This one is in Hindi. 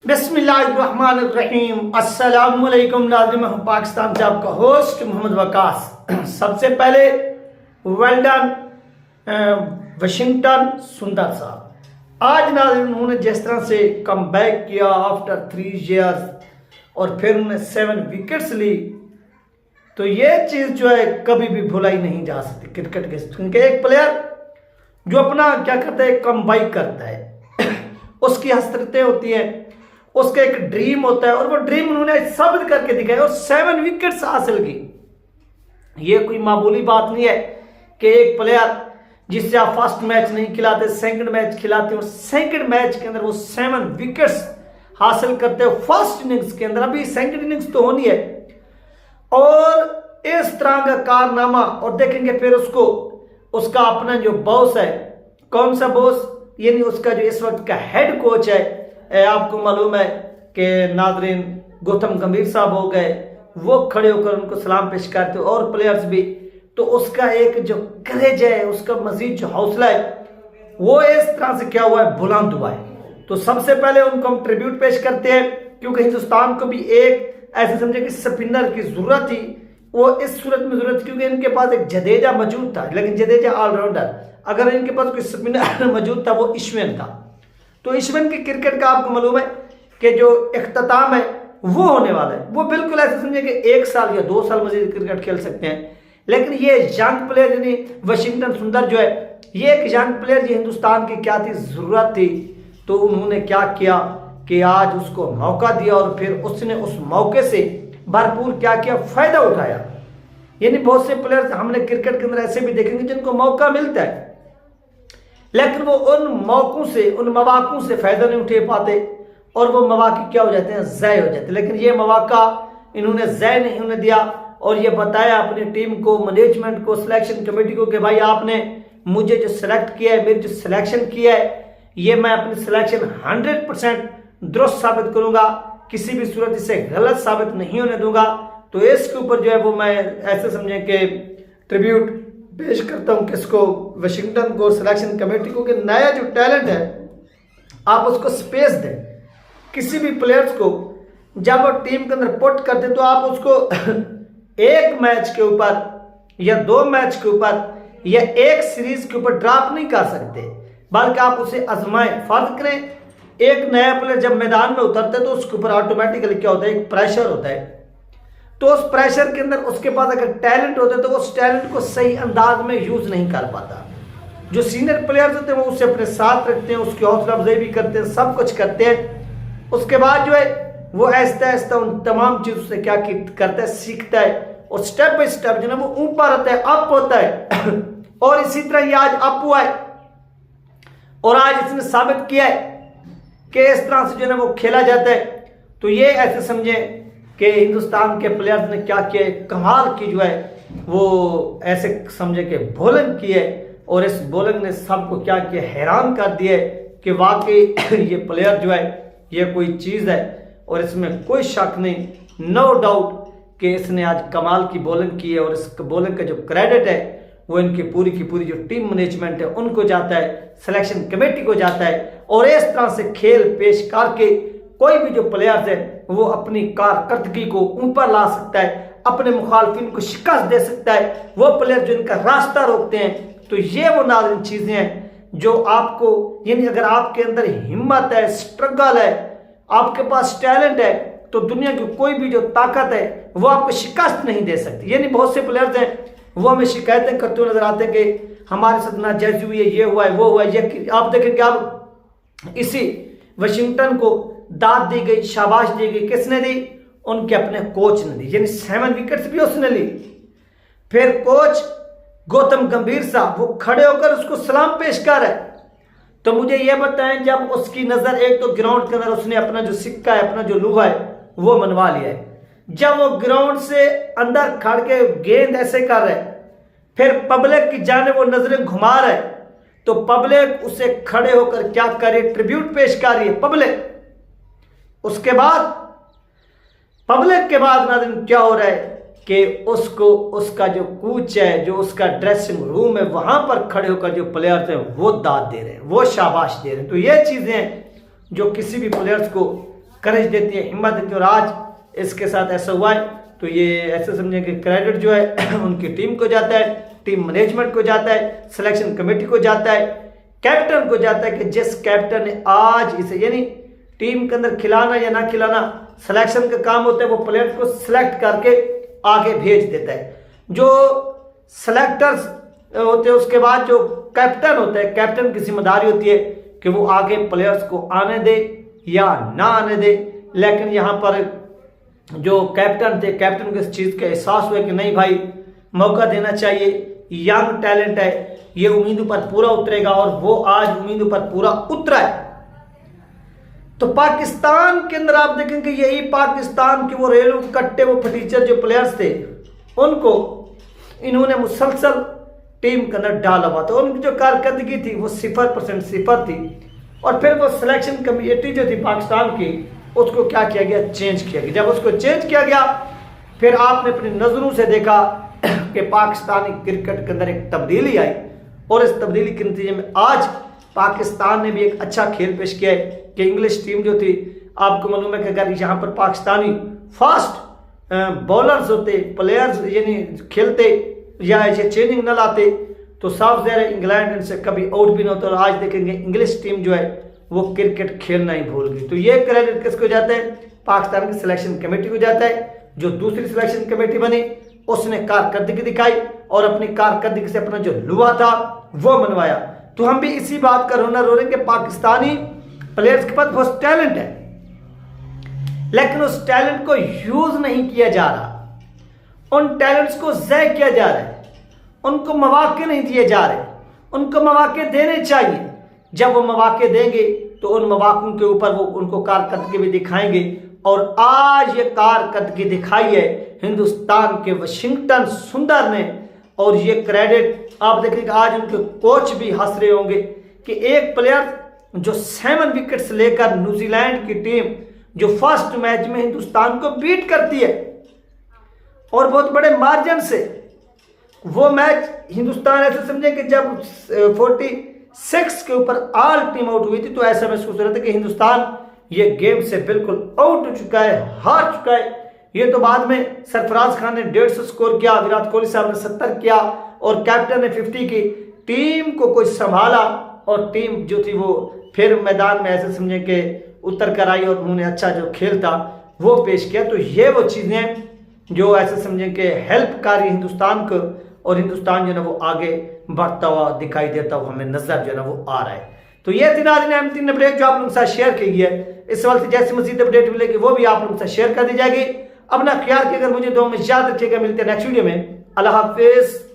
बिस्मिल्लाहिर्रहमानिर्रहीम। अस्सलामुअलैकुम नाज़रीन, मैं हूं पाकिस्तान से आपका होस्ट मोहम्मद वकास। सबसे पहले वेल डन वाशिंगटन सुंदर साहब। आज नाज़रीन उन्होंने जिस तरह से कम बैक किया आफ्टर 3 ईयर्स और फिर उन्होंने 7 विकेट्स ली, तो ये चीज़ जो है कभी भी भुलाई नहीं जा सकती क्रिकेट के। क्योंकि एक प्लेयर जो अपना क्या करता है, कम बैक करता है, उसकी हसरतें होती हैं, उसका एक ड्रीम होता है और वो ड्रीम उन्होंने साबित करके दिखाया और 7 विकेट्स हासिल की। ये कोई मामूली बात नहीं है कि एक प्लेयर जिससे आप फर्स्ट मैच नहीं खिलाते, सेकंड मैच खिलाते और सेकंड मैच के अंदर वो 7 विकेट्स हासिल करते हो फर्स्ट इनिंग्स के अंदर। अभी सेकंड इनिंग्स तो होनी है और इस तरह का कारनामा। और देखेंगे फिर उसको उसका अपना जो बॉस है, कौन सा बॉस, यानी उसका जो इस वक्त का हेड कोच है, आपको मालूम है कि नाज़रीन गौतम गंभीर साहब हो गए, वो खड़े होकर उनको सलाम पेश करते और प्लेयर्स भी। तो उसका एक जो करेज है, उसका मजीद जो हौसला है, वो इस तरह से क्या हुआ है, बुलंद हुआ है। तो सबसे पहले उनको हम ट्रिब्यूट पेश करते हैं, क्योंकि हिंदुस्तान को भी एक ऐसे समझे कि स्पिनर की जरूरत थी। वो इस सूरत में जरूरत, क्योंकि इनके पास एक जडेजा मौजूद था, लेकिन जडेजा ऑलराउंडर, अगर इनके पास कोई स्पिनर मौजूद था वो ईश्वन था। तो ईश्वन की क्रिकेट का आपको मालूम है कि जो इख्तिताम है वो होने वाला है। वो बिल्कुल ऐसे समझे कि 1 साल या 2 साल मजीद क्रिकेट खेल सकते हैं। लेकिन ये यंग प्लेयर यानी वाशिंगटन सुंदर जो है, ये एक यंग प्लेयर, ये हिंदुस्तान की क्या थी, जरूरत थी। तो उन्होंने क्या किया कि आज उसको मौका दिया और फिर उसने उस मौके से भरपूर क्या किया, फायदा उठाया। यानी बहुत से प्लेयर्स हमने क्रिकेट के अंदर ऐसे भी देखेंगे जिनको मौका मिलता है, लेकिन वो उन मौकों से, उन मौकों से फायदा नहीं उठा पाते और वो मौके क्या हो जाते हैं, ज़ाय हो जाते हैं। लेकिन ये मौका इन्होंने ज़ाय नहीं होने दिया और ये बताया अपनी टीम को, मैनेजमेंट को, सिलेक्शन कमेटी को कि भाई आपने मुझे जो सिलेक्ट किया है, मेरी जो सिलेक्शन किया है, ये मैं अपनी सिलेक्शन 100% दुरुस्त साबित करूंगा, किसी भी सूरत इसे गलत साबित नहीं होने दूंगा। तो इसके ऊपर जो है वो मैं ऐसे समझें कि ट्रिब्यूट पेश करता हूं किसको, वाशिंगटन को, सिलेक्शन कमेटी को, कि नया जो टैलेंट है आप उसको स्पेस दें। किसी भी प्लेयर्स को जब वो टीम के अंदर पुट करते तो आप उसको 1 मैच के ऊपर या 2 मैच के ऊपर या 1 सीरीज के ऊपर ड्रॉप नहीं कर सकते, बल्कि आप उसे आजमाएं, फर्ज करें। एक नया प्लेयर जब मैदान में उतरता है तो उसके ऊपर ऑटोमेटिकली क्या होता है, एक प्रेशर होता है। तो उस प्रेशर के अंदर उसके पास अगर टैलेंट होता है तो उस टैलेंट को सही अंदाज में यूज नहीं कर पाता। जो सीनियर प्लेयर्स होते हैं वो उसे अपने साथ रखते हैं, उसकी हौसला अफजाई भी करते हैं, सब कुछ करते हैं। उसके बाद जो है वो आहिस्ता आहिस्ता उन तमाम चीजों से क्या करता है, सीखता है और स्टेप बाय स्टेप जो है वो ऊपर आता है, अप होता है। और इसी तरह ये आज अप हुआ है और आज इसने साबित किया है कि इस तरह से जो है वो खेला जाता है। तो ये ऐसे समझे कि हिंदुस्तान के प्लेयर्स ने क्या किया, कमाल की जो है वो ऐसे समझे कि बॉलिंग की है और इस बॉलिंग ने सबको क्या किया, हैरान कर दिया कि वाकई ये प्लेयर जो है ये कोई चीज़ है और इसमें कोई शक नहीं, नो डाउट कि इसने आज कमाल की बॉलिंग की है। और इस बॉलिंग का जो क्रेडिट है वो इनकी पूरी की पूरी जो टीम मैनेजमेंट है उनको जाता है, सिलेक्शन कमेटी को जाता है। और इस तरह से खेल पेश करके कोई भी जो प्लेयर्स है वो अपनी कारकर्दगी को ऊपर ला सकता है, अपने मुखालफिन को शिकस्त दे सकता है, वो प्लेयर जो इनका रास्ता रोकते हैं। तो ये वो नाज़रीन चीजें हैं जो आपको, यानी अगर आपके अंदर हिम्मत है, स्ट्रगल है, आपके पास टैलेंट है, तो दुनिया की कोई भी जो ताकत है वो आपको शिकस्त नहीं दे सकती। यानी बहुत से प्लेयर्स हैं वो हमें शिकायतें करते हुए नजर आते हैं कि हमारे साथ नाजायज़ी हुई है, ये हुआ है, वो हुआ है। ये आप देखेंगे, आप इसी वाशिंगटन को दाद दी गई, शाबाश दी गई, किसने दी, उनके अपने कोच ने दी, यानी 7 विकेट्स भी उसने ली। फिर कोच गौतम गंभीर साहब वो खड़े होकर उसको सलाम पेश कर रहे। तो मुझे यह बताएं, जब उसकी नजर एक तो ग्राउंड के अंदर उसने अपना जो सिक्का है, अपना जो लूहा है वो मनवा लिया है, जब वो ग्राउंड से अंदर खड़ के गेंद ऐसे कर रहे, फिर पब्लिक की जाने वो नजरें घुमा रहे, तो पब्लिक उसे खड़े होकर क्या करे, ट्रिब्यूट पेश कर रही है पब्लिक। उसके बाद पब्लिक के बाद नाज़रीन क्या हो रहा है कि उसको उसका जो कोच है, जो उसका ड्रेसिंग रूम है, वहां पर खड़े होकर जो प्लेयर्स हैं वो दाद दे रहे हैं, वो शाबाश दे रहे हैं। तो ये चीजें जो किसी भी प्लेयर्स को करेज देती है, हिम्मत देती है, और आज इसके साथ ऐसा हुआ है। तो ये ऐसे समझें कि क्रेडिट जो है उनकी टीम को जाता है, टीम मैनेजमेंट को जाता है, सिलेक्शन कमेटी को जाता है, कैप्टन को जाता है कि जिस कैप्टन ने आज इसे, यानी टीम के अंदर खिलाना या ना खिलाना सिलेक्शन का काम होता है, वो प्लेयर्स को सिलेक्ट करके आगे भेज देता है। जो सिलेक्टर्स होते हैं उसके बाद जो कैप्टन होता है, कैप्टन की जिम्मेदारी होती है कि वो आगे प्लेयर्स को आने दे या ना आने दे। लेकिन यहाँ पर जो कैप्टन थे, कैप्टन को इस चीज़ का एहसास हुआ कि नहीं भाई, मौका देना चाहिए, यंग टैलेंट है, ये उम्मीदों पर पूरा उतरेगा, और वो आज उम्मीदों पर पूरा उतरा है। तो पाकिस्तान के अंदर आप देखेंगे यही पाकिस्तान के वो रेलू कट्टे, वो फटीचर जो प्लेयर्स थे, उनको इन्होंने मुसलसल टीम के अंदर डाला हुआ था। उनकी जो कारकर्दगी थी वो 0% सिफर थी। और फिर वो सिलेक्शन कमेटी जो थी पाकिस्तान की, उसको क्या किया गया, चेंज किया गया। जब उसको चेंज किया गया, फिर आपने अपनी नज़रों से देखा कि पाकिस्तानी क्रिकेट के अंदर एक तब्दीली आई, और इस तब्दीली के नतीजे में आज पाकिस्तान ने भी एक अच्छा खेल पेश किया है कि इंग्लिश टीम जो थी, आपको मालूम है कि अगर यहाँ पर पाकिस्तानी फास्ट बॉलर्स होते, प्लेयर्स यानी खेलते या ऐसे चेंजिंग न लाते, तो साफ ज़ाहिर है इंग्लैंड इनसे कभी आउट भी ना होता। और आज देखेंगे इंग्लिश टीम जो है वो क्रिकेट खेलना ही भूल गई। तो ये क्रेडिट किसको जाता है, पाकिस्तान की सिलेक्शन कमेटी को जाता है। जो दूसरी सिलेक्शन कमेटी बनी उसने कारकर्दगी दिखाई और अपनी कारकर्दगी से अपना जो लुआ था वो मनवाया। तो हम भी इसी बात का रोना रो रहे हैं कि पाकिस्तानी प्लेयर्स के पास बहुत टैलेंट है, लेकिन उस टैलेंट को यूज नहीं किया जा रहा, उन टैलेंट्स को ज़ाय किया जा रहा है, उनको मौके नहीं दिए जा रहे। उनको मौके देने चाहिए। जब वो मौके देंगे तो उन मौकों के ऊपर वो उनको कारकर्दगी भी दिखाएंगे। और आज ये कारकर्दगी दिखाई है हिंदुस्तान के वाशिंगटन सुंदर ने, और ये क्रेडिट आप देखेंगे आज उनके कोच भी हंस रहे होंगे कि एक प्लेयर जो 7 विकेट्स लेकर न्यूजीलैंड की टीम जो फर्स्ट मैच में हिंदुस्तान को बीट करती है और बहुत बड़े मार्जिन से, वो मैच हिंदुस्तान ऐसे समझे कि जब 46 के ऊपर ऑल टीम आउट हुई थी तो ऐसा महसूस हो रहा था कि हिंदुस्तान ये गेम से बिल्कुल आउट हो चुका है, हार चुका है। ये तो बाद में सरफराज खान ने 150 स्कोर किया, विराट कोहली साहब ने 70 किया और कैप्टन ने 50 की, टीम को कोई संभाला और टीम जो थी वो फिर मैदान में ऐसे समझे कि उतर कर आई और उन्होंने अच्छा जो खेल था वो पेश किया। तो ये वो चीज़ें जो ऐसे समझें कि हेल्पकारी हिंदुस्तान को, और हिंदुस्तान जो है ना वो आगे बढ़ता हुआ दिखाई देता हुआ हमें नजर जो है ना वो आ रहा है। तो ये थी नाज़रीन अहम 3 अपडेट जो आप लोगों के साथ शेयर की है। इस वक्त जैसे मजीद अपडेट मिलेगी वो भी आप लोगों के साथ शेयर कर दी जाएगी। अपना ख्याल रखिएगा, मुझे दुआ में याद रखिएगा। मिलते हैं नेक्स्ट वीडियो में। अल्लाह हाफिज।